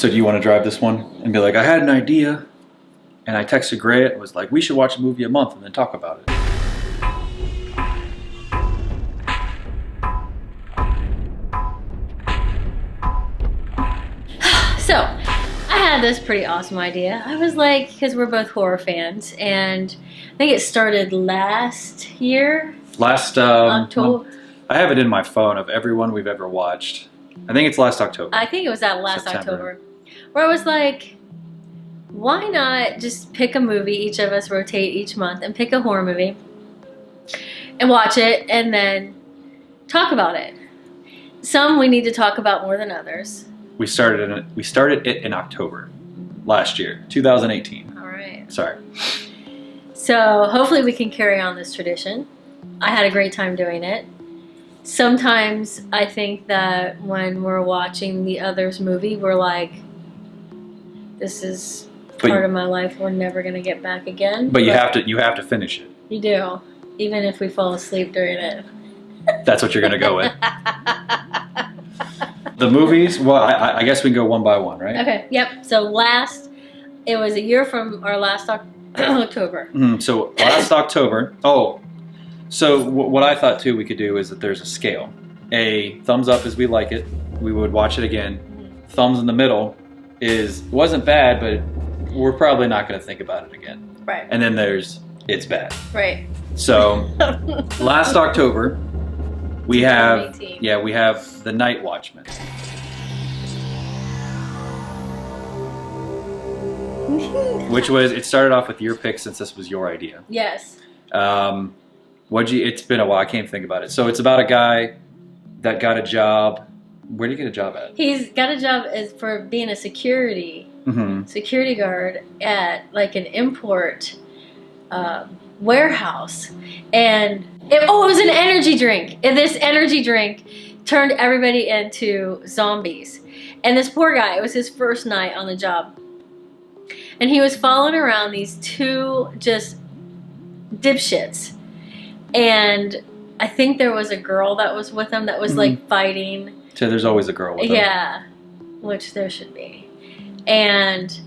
So do you want to drive this one and be like, I had an idea, and I texted Gray. It was like, we should watch a movie a month and then talk about it. So, I had this pretty awesome idea. I was like, because we're both horror fans, and I think it started last year. Last October. I have it in my phone of everyone we've ever watched. I think it's last October. I think it was that last September. October. Where I was like, why not just pick a movie, each of us rotate each month, and pick a horror movie, and watch it, and then talk about it. Some we need to talk about more than others. We started it in October last year, 2018. All right. Sorry. So hopefully we can carry on this tradition. I had a great time doing it. Sometimes I think that when we're watching the other's movie, we're like, this is part of my life we're never going to get back again. But you have to finish it. You do, even if we fall asleep during it. That's what you're going to go with. The movies, well, I guess we can go one by one, right? Okay, yep. So it was a year from our last October. So last October, so what I thought too we could do is that there's a scale. A thumbs up is we like it, we would watch it again. Thumbs in the middle wasn't bad, but we're probably not going to think about it again. Right. And then there's it's bad. Right. So last October, we have 2018. we have The Night Watchmen. It started off with your pick since this was your idea. Yes. It's been a while, I can't think about it. So it's about a guy that got a job. Where did he get a job at? He's got a job for being a security guard at like an import warehouse. And it was an energy drink. And this energy drink turned everybody into zombies. And this poor guy, it was his first night on the job. And he was following around these two just dipshits. And I think there was a girl that was with him that was like fighting. So there's always a girl with him. Yeah, which there should be. And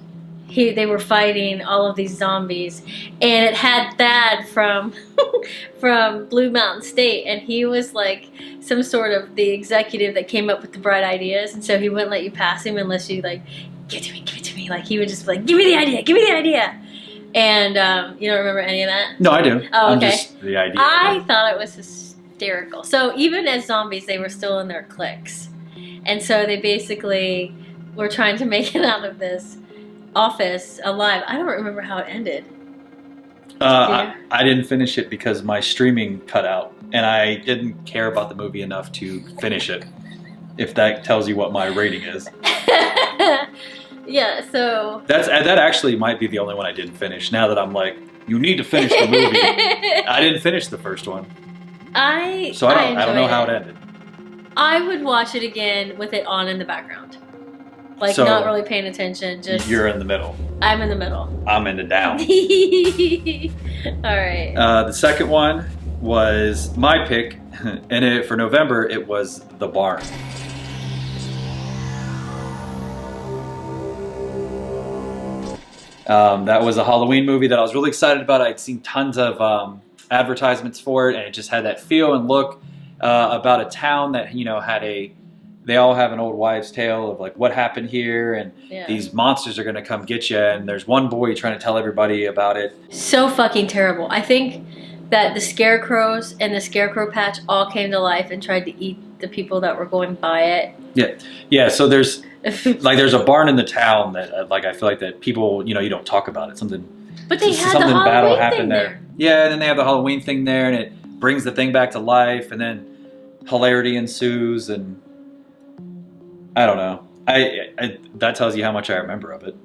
they were fighting all of these zombies. And it had Thad from Blue Mountain State. And he was like some sort of the executive that came up with the bright ideas. And so he wouldn't let you pass him unless you like, give it to me. Like he would just be like, give me the idea. And you don't remember any of that? No, I do. Oh, okay. Just the idea. I thought it was hysterical. So even as zombies, they were still in their cliques. And so they basically were trying to make it out of this office alive. I don't remember how it ended. I didn't finish it because my streaming cut out. And I didn't care about the movie enough to finish it. If that tells you what my rating is. Yeah, so... That actually might be the only one I didn't finish. Now that I'm like, you need to finish the movie. I didn't finish the first one. I don't know how it ended. I would watch it again with it on in the background. Like, So, not really paying attention, just... You're in the middle. I'm in the middle. I'm in the down. Alright. The second one was my pick. And for November, it was The Barn. That was a Halloween movie that I was really excited about. I'd seen tons of advertisements for it, and it just had that feel and look about a town that, they all have an old wives' tale of like what happened here, and these monsters are going to come get you, and there's one boy trying to tell everybody about it. So fucking terrible. I think that the scarecrows and the scarecrow patch all came to life and tried to eat the people that were going by it. Yeah. So there's a barn in the town that I feel like that people you don't talk about it. But they had something the bad will Halloween happen thing there. Yeah, and then they have the Halloween thing there, and it brings the thing back to life, and then hilarity ensues, and I don't know. That tells you how much I remember of it.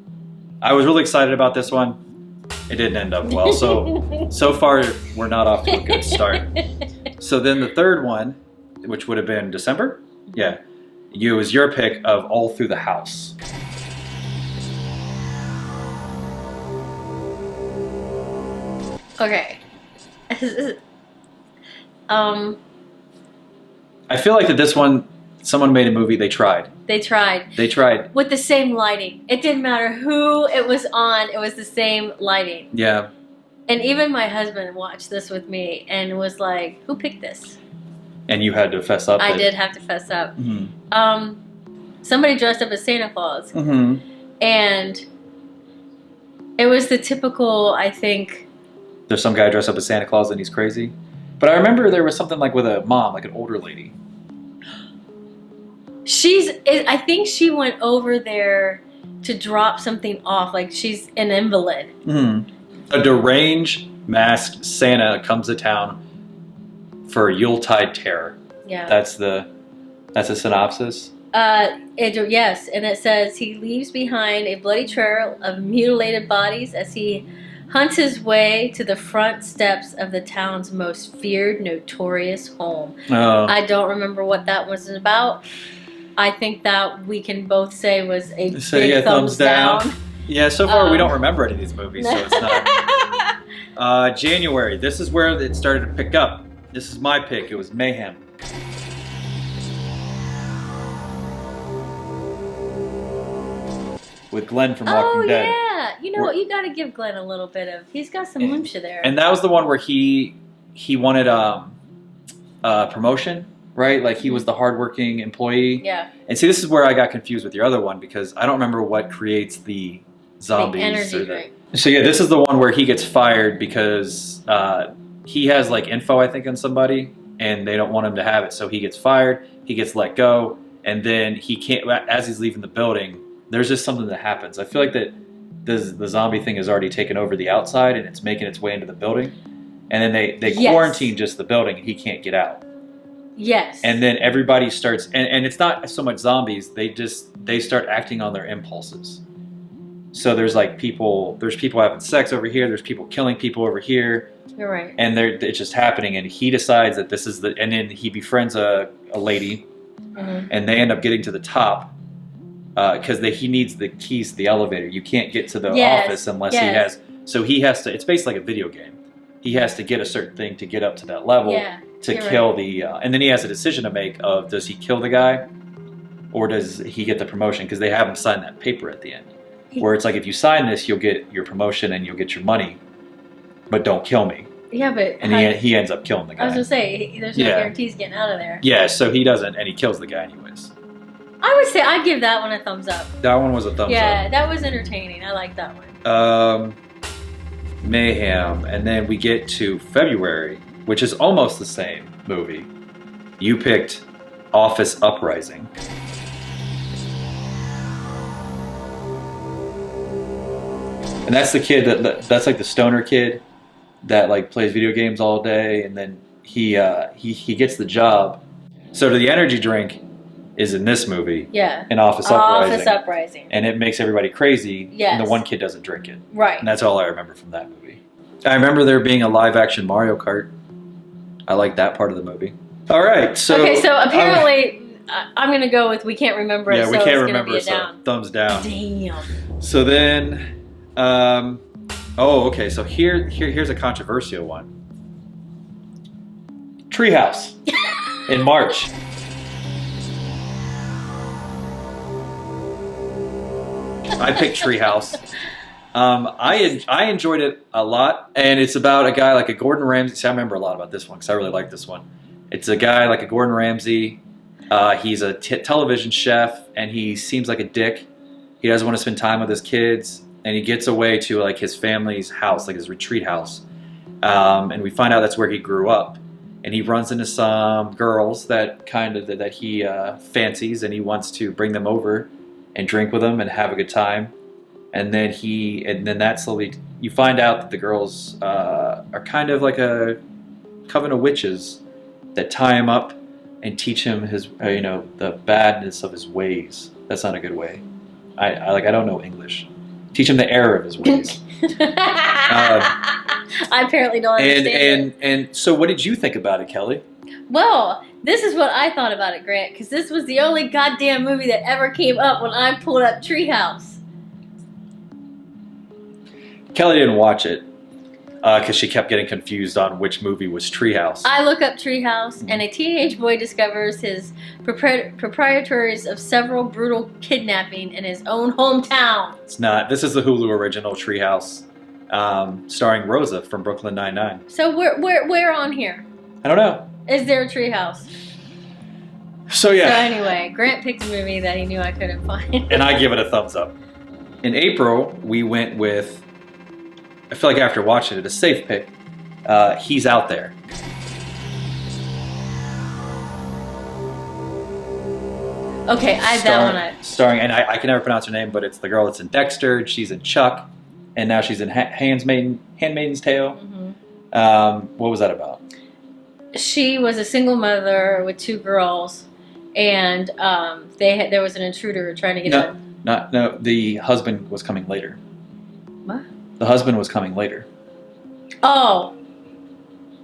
I was really excited about this one. It didn't end up well, so far we're not off to a good start. So then the third one, which would have been December, it was your pick of All Through the House. Okay. I feel like that this one, someone made a movie, they tried. They tried. They tried. With the same lighting. It didn't matter who it was on. It was the same lighting. Yeah. And even my husband watched this with me and was like, "Who picked this?" And you had to fess up. I did have to fess up. Mm-hmm. Somebody dressed up as Santa Claus. Mm-hmm. And it was the typical, I think... There's some guy dressed up as Santa Claus and he's crazy. But I remember there was something like with a mom, like an older lady. I think she went over there to drop something off. Like she's an invalid. Mm-hmm. A deranged masked Santa comes to town for a Yuletide terror. Yeah. That's a synopsis. Yes, and it says he leaves behind a bloody trail of mutilated bodies as he hunts his way to the front steps of the town's most feared, notorious home. I don't remember what that was about. I think that we can both say was a big thumbs down. Yeah, so far we don't remember any of these movies, so it's not. January, this is where it started to pick up. This is my pick. It was Mayhem. With Glenn from Walking Dead. Oh, yeah. You know what? You got to give Glenn a little bit of... He's got some lumpia there. And that was the one where he wanted promotion, right? Like he was the hardworking employee. Yeah. And see, this is where I got confused with your other one because I don't remember what creates the zombies. The energy drink. So yeah, this is the one where he gets fired because he has like info, I think, on somebody, and they don't want him to have it. So he gets fired, he gets let go, and then he can't, as he's leaving the building, there's just something that happens. I feel like that the zombie thing has already taken over the outside and it's making its way into the building. And then they quarantine just the building and he can't get out. Yes. And then everybody starts, and it's not so much zombies, they start acting on their impulses. So there's people having sex over here, there's people killing people over here. You're right. And it's just happening, and he decides that this is and then he befriends a lady, and they end up getting to the top because he needs the keys to the elevator. You can't get to the office unless he has. So he has to. It's basically like a video game. He has to get a certain thing to get up to that level to kill the. And then he has a decision to make of does he kill the guy, or does he get the promotion? Because they have him sign that paper at the end, where it's like if you sign this, you'll get your promotion and you'll get your money, but don't kill me. Yeah, but and he ends up killing the guy. I was gonna say there's no guarantees getting out of there. Yeah, so he doesn't, and he kills the guy anyways. I would say I'd give that one a thumbs up. That one was a thumbs up. Yeah, that was entertaining. I like that one. Mayhem, and then we get to February, which is almost the same movie. You picked Office Uprising. And that's the kid that's like the stoner kid that like plays video games all day, and then he gets the job. So the energy drink is in this movie. Yeah. In Office Uprising. Office Uprising. And it makes everybody crazy. Yes. And the one kid doesn't drink it. Right. And that's all I remember from that movie. I remember there being a live action Mario Kart. I like that part of the movie. All right. So okay. So apparently, I'm gonna go with we can't remember it. Yeah, we so can't it's remember gonna it. be a down. So thumbs down. Damn. So then, okay. So here's a controversial one. Treehouse in March. I picked Treehouse. I enjoyed it a lot, and it's about a guy like a Gordon Ramsay. See, I remember a lot about this one because I really like this one. It's a guy like a Gordon Ramsay. He's a television chef, and he seems like a dick. He doesn't want to spend time with his kids, and he gets away to like his family's house, like his retreat house. And we find out that's where he grew up. And he runs into some girls that he fancies, and he wants to bring them over and drink with them and have a good time. And then that slowly, you find out that the girls are kind of like a coven of witches that tie him up and teach him his, the badness of his ways. That's not a good way. I don't know English. Teach him the error of his ways. I apparently don't understand. And so, what did you think about it, Kelly? Well, this is what I thought about it, Grant, because this was the only goddamn movie that ever came up when I pulled up Treehouse. Kelly didn't watch it. because she kept getting confused on which movie was Treehouse. I look up Treehouse, and a teenage boy discovers his proprietaries of several brutal kidnapping in his own hometown. It's not. This is the Hulu original Treehouse, starring Rosa from Brooklyn Nine-Nine. So where on here? I don't know. Is there a Treehouse? So yeah. So anyway, Grant picked a movie that he knew I couldn't find. And I give it a thumbs up. In April, we went with, I feel like after watching it, a safe pick, He's Out There. Okay, I had that one. Starring, and I can never pronounce her name, but it's the girl that's in Dexter, she's in Chuck, and now she's in Handmaid's Tale. What was that about? She was a single mother with 2 girls, and there was an intruder trying to get her. No, the husband was coming later. What? The husband was coming later. Oh.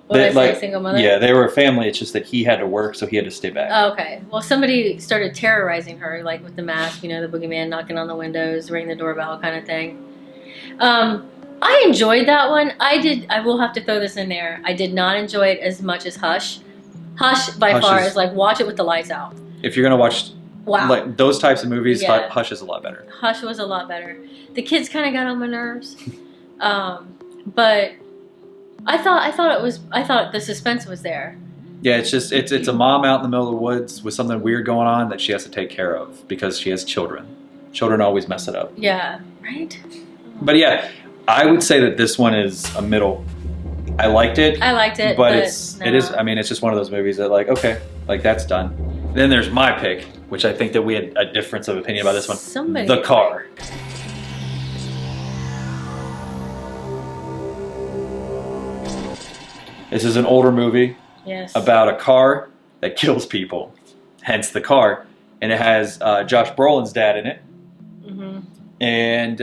What did I say, single mother? Yeah, they were a family. It's just that he had to work, so he had to stay back. Oh, okay. Well, somebody started terrorizing her, like with the mask, the boogeyman knocking on the windows, ringing the doorbell kind of thing. I enjoyed that one. I will have to throw this in there. I did not enjoy it as much as Hush. Hush, by far, is like, watch it with the lights out. If you're going to watch like those types of movies, yeah. Hush is a lot better. Hush was a lot better. The kids kind of got on my nerves. But I thought the suspense was there. Yeah, it's a mom out in the middle of the woods with something weird going on that she has to take care of because she has children. Children always mess it up. Yeah, right? But yeah, I would say that this one is a middle. I liked it. But it is, I mean, it's just one of those movies that like, okay, like that's done. Then there's my pick, which I think that we had a difference of opinion about this one. The Car. This is an older movie about a car that kills people, hence The Car. And it has Josh Brolin's dad in it. And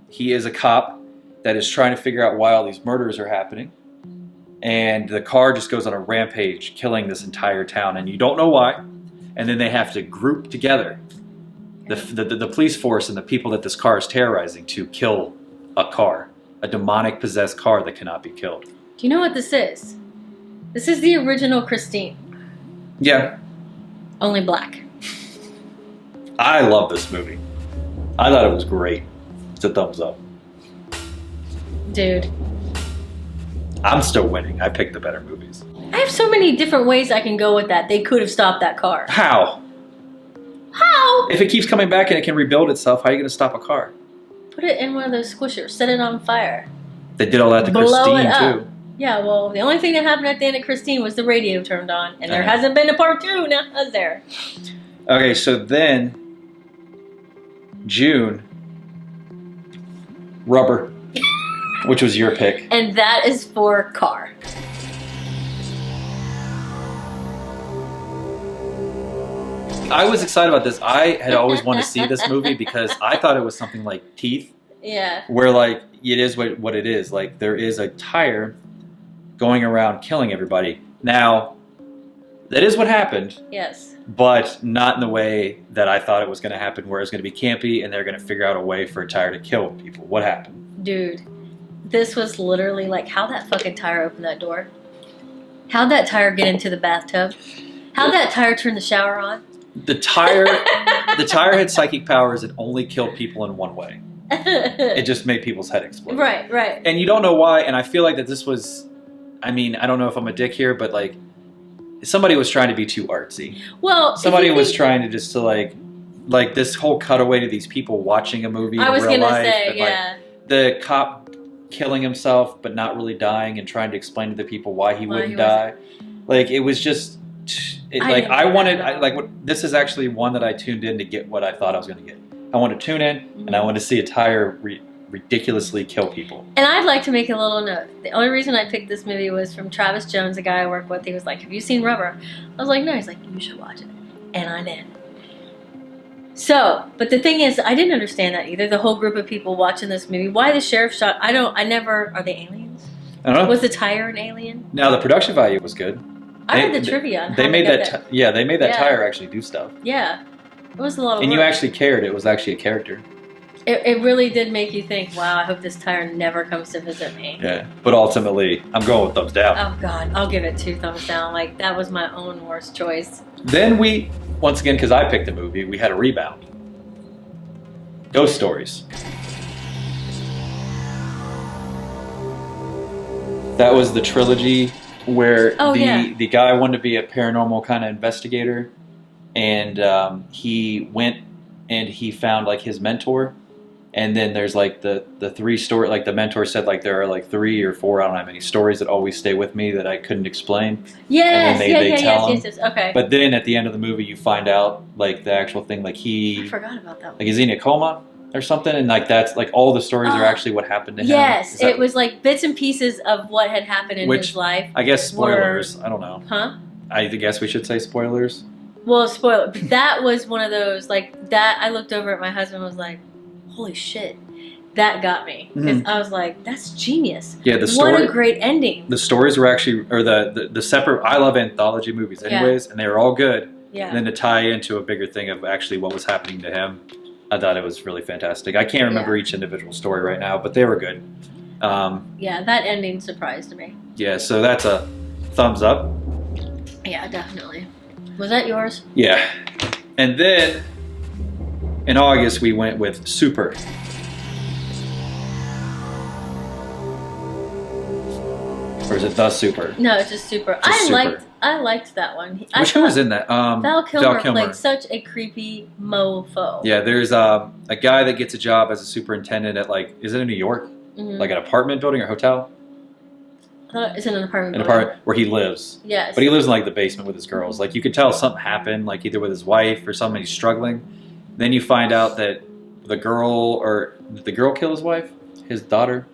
he is a cop that is trying to figure out why all these murders are happening. And the car just goes on a rampage, killing this entire town. And you don't know why. And then they have to group together, the police force and the people that this car is terrorizing, to kill a car. A demonic possessed car that cannot be killed. Do you know what this is? This is the original Christine. Yeah. Only black. I love this movie. I thought it was great. It's a thumbs up. Dude. I'm still winning. I picked the better movies. I have so many different ways I can go with that. They could have stopped that car. How? How? If it keeps coming back and it can rebuild itself, how are you going to stop a car? Put it in one of those squishers. Set it on fire. They did all that to Christine, too. Yeah, well, the only thing that happened at the end of Christine was the radio turned on. And there hasn't been a part 2 now, has there? Okay, so then, June, Rubber, which was your pick. And that is for Car. I was excited about this. I had always wanted to see this movie because I thought it was something like Teeth. Yeah. Where, like, it is what it is. Like, there is a tire going around killing everybody. Now, that is what happened. Yes. But not in the way that I thought it was going to happen, where it's going to be campy and they're going to figure out a way for a tire to kill people. What happened? Dude, this was literally like, how'd that fucking tire open that door? How'd that tire get into the bathtub? How'd that tire turn the shower on? The tire had psychic powers that only killed people in one way. It just made people's head explode. Right, right. And you don't know why, and I feel like that this was, I mean, I don't know if I'm a dick here, but like, somebody was trying to be too artsy. Well, somebody was trying to just to like this whole cutaway to these people watching a movie in real life. I was gonna say, yeah. Like, the cop killing himself but not really dying and trying to explain to the people why he wouldn't die. Like, it was just, this is actually one that I tuned in to get what I thought I was going to get. I want to tune in and I want to see a tire ridiculously kill people. And I'd like to make a little note. The only reason I picked this movie was from Travis Jones, a guy I work with. He was like, have you seen Rubber? I was like, no. He's like, you should watch it. And I did. So, but the thing is, I didn't understand that either. The whole group of people watching this movie. Why the sheriff shot? Are they aliens? I don't know. Was the tire an alien? Now, the production value was good. I read the trivia. They made that. They made that tire actually do stuff. Yeah, it was a lot of. And work. You actually cared. It was actually a character. It really did make you think, wow, I hope this tire never comes to visit me. Yeah, but ultimately, I'm going with thumbs down. Oh God, I'll give it 2 thumbs down. Like, that was my own worst choice. Then we, once again, because I picked a movie, we had a rebound. Ghost Stories. That was the trilogy where the guy wanted to be a paranormal kind of investigator, and he went and he found like his mentor, and then there's like the 3 story, like the mentor said, like there are like 3 or 4, I don't know how many stories that always stay with me that I couldn't explain. Yes, and then they tell him. yes. Okay. But then at the end of the movie, you find out like the actual thing, like I forgot about that one. like is he in a coma or something, and like that's like all the stories are actually what happened to him. Yes, it was like bits and pieces of what had happened in his life. I guess spoilers. I don't know. Huh? I guess we should say spoilers. Well, spoiler. That was one of those like that. I looked over at my husband and was like, "Holy shit!" That got me because I was like, "That's genius." Yeah, the story. What a great ending. The stories were actually, or the separate. I love anthology movies, anyways, and they were all good. Yeah. And then to tie into a bigger thing of actually what was happening to him, I thought it was really fantastic. I can't remember each individual story right now, but they were good. Yeah, that ending surprised me. Yeah, so that's a thumbs up. Yeah, definitely. Was that yours? Yeah. And then in August, we went with Super. Or is it The Super? No, it's just Super. Just I liked that one. Who was in that? Val Kilmer played such a creepy mofo. Yeah, there's a guy that gets a job as a superintendent at like, is it in New York? Like an apartment building or hotel? It's in an apartment building. An apartment where he lives. Yes. But he lives in like the basement with his girls. Like you could tell something happened, like either with his wife or something, he's struggling. Then you find out that did the girl kill his wife? His daughter?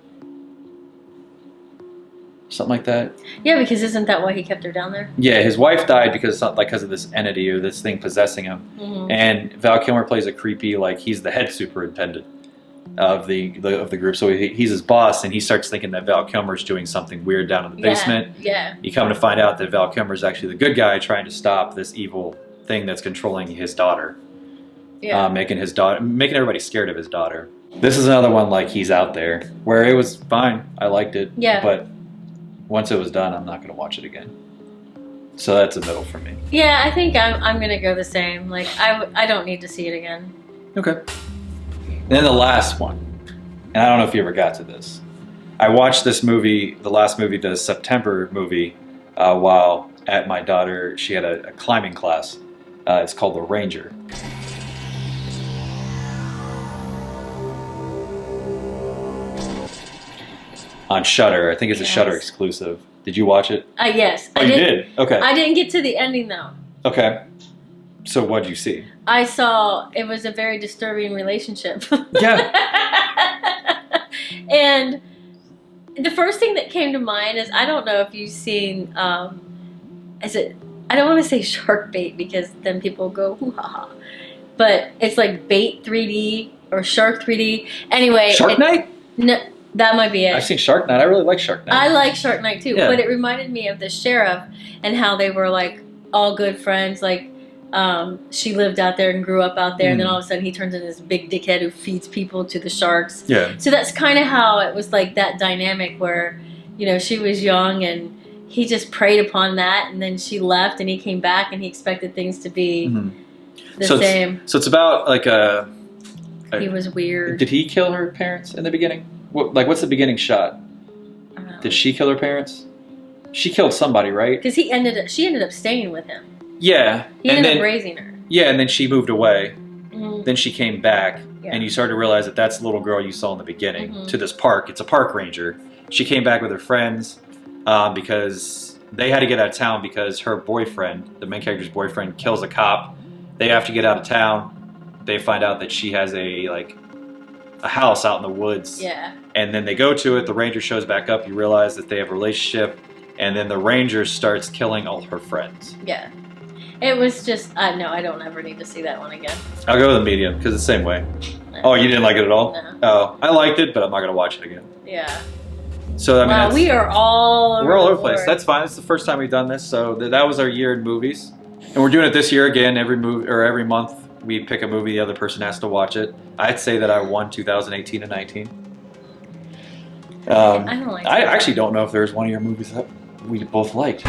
Something like that. Yeah, because isn't that why he kept her down there? Yeah, his wife died because of this entity or this thing possessing him. And Val Kilmer plays a creepy, like he's the head superintendent of the group. So he's his boss, and he starts thinking that Val Kilmer's doing something weird down in the basement. Yeah. You come to find out that Val Kilmer's actually the good guy trying to stop this evil thing that's controlling his daughter. Yeah. Making everybody scared of his daughter. This is another one like he's out there where it was fine. I liked it. Yeah. But once it was done, I'm not going to watch it again. So that's a middle for me. Yeah, I think I'm going to go the same. Like, I don't need to see it again. Okay. And then the last one, and I don't know if you ever got to this. I watched this movie, the last movie, the September movie, while at my daughter, she had a climbing class. It's called The Ranger. On Shudder. I think it's a Shudder exclusive. Did you watch it? Yes. Oh, you did? Okay. I didn't get to the ending, though. Okay. So what'd you see? I saw it was a very disturbing relationship. Yeah. And the first thing that came to mind is, I don't know if you've seen, I don't want to say shark bait because then people go, hoo ha ha. But it's like Bait 3D or Shark 3D. Anyway. Shark Night? No. That might be it. I've seen Shark Night. I really like Shark Night. I like Shark Night too, Yeah. but it reminded me of the sheriff and how they were like all good friends. Like she lived out there and grew up out there, and then all of a sudden he turns into this big dickhead who feeds people to the sharks. Yeah. So that's kind of how it was, like that dynamic where, you know, she was young and he just preyed upon that, and then she left and he came back and he expected things to be the same. So it's about like he was weird. Did he kill her parents in the beginning? What's the beginning shot? Did she kill her parents? She killed somebody, right? Because she ended up staying with him. Yeah. He ended up raising her. Yeah, and then she moved away. Then she came back, and you started to realize that that's the little girl you saw in the beginning to this park. It's a park ranger. She came back with her friends because they had to get out of town because her boyfriend, the main character's boyfriend, kills a cop. They have to get out of town. They find out that she has a house out in the woods. Yeah. And then they go to it. The ranger shows back up. You realize that they have a relationship. And then the ranger starts killing all her friends. Yeah. It was just, no, I don't ever need to see that one again. I'll go with the medium because it's the same way. No. Oh, you didn't like it at all? No. Oh, I liked it, but I'm not going to watch it again. Yeah. So I mean, wow, we are all over we're all over the the place. board. That's fine. It's the first time we've done this. So that was our year in movies. And we're doing it this year again, every month. we pick a movie, the other person has to watch it. I'd say that I won 2018 and 19. I don't like I that. actually don't know if there's one of your movies that we both liked.